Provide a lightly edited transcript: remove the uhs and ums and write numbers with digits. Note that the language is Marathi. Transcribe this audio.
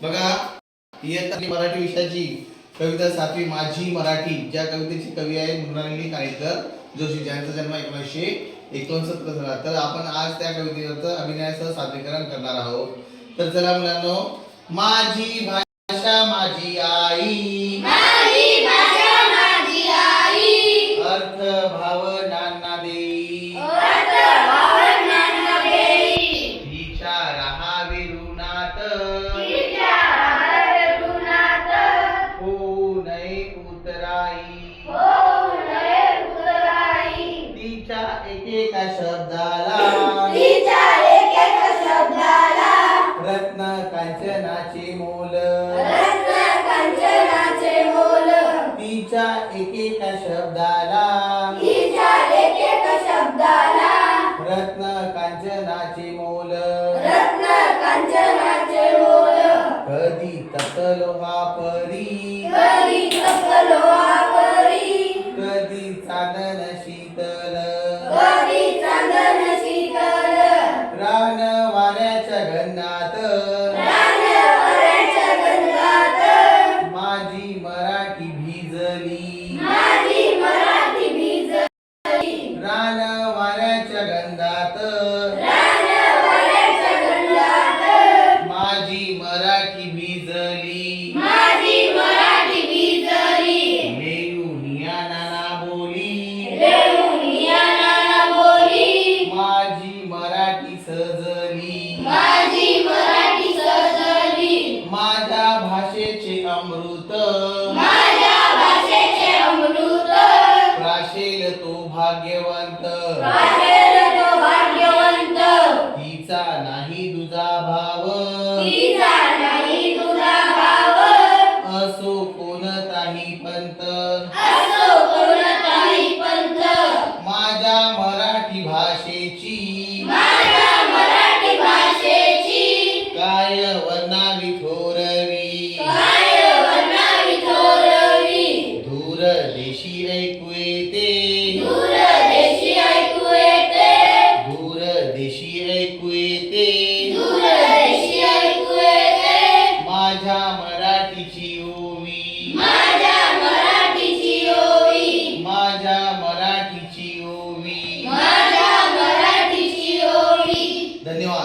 बघा इयत्ता मराठी विषयाची कविता 7वी माझी मराठी, ज्या कवितेची कवी आहे मृणालिनी कानिटकर जोशी, ज्यांचा जन्म 1969 झाला. तर आपण आज त्या कवितेचं अभिनयासह सादरीकरण करणार आहोत. तर चला मुलांनो, माझी भाषा माझी आई, माझी भाषा माझी आई, अर्थ भावनांना देई, अर्थ भावनांना देई, तिच्या राहावे ऋणात, तिच्या राहावे ऋणात, होऊ नये उतराई, होऊ नये उतराई, तिच्या एकेका शब्दाला, तिच्या एकेक शब्दाला रत्न कांचनाचे मोल, रत्न कांचनाचे मोल, तिच्या एकेका शब्दाला, तिच्या एकेक शब्दाला रत्न कांचनाचे मोल, रत्न कांचनाचे मोल, कधी तपलो हा परी, कधी तपलो आपरी, कधी चांदन शीतल, कधी चांदन शीतल, रान वाऱ्याच्या गंधात, रानवऱ्याच्या गंधात माझी मराठी भिजली, माझी मराठी भिजली, रान वाऱ्याच्या गंधात, रानवऱ्याच्या गंधात माझी मराठी भिजली, माझी मराठी भिजली, मेरुनिया नाना बोली, रेवुनिया नाना बोली, माझी मराठी सजली, माझी मराठी सजली, माझ्या भाषेचे अमृत, माझ्या भाषेचे अमृत, प्राशेल तो भाग्यवंत, प्राशेल तो भाग्यवंत, तिचा नाही दुजा भाव, तिचा नाही तुझा भाव, असो कोणताही पंत, असो कोणताही पंथ, माझ्या मराठी भाषेची, माझ्या मराठी भाषेची काय वर्णावी थोरवी, काय वर्णावी थोरवी, दूर देशी ऐकू येते, दूर देशी ऐकू येते, दूर देशी ऐकू येते, दूर देशी ऐकू येते, माझ्या मराठीची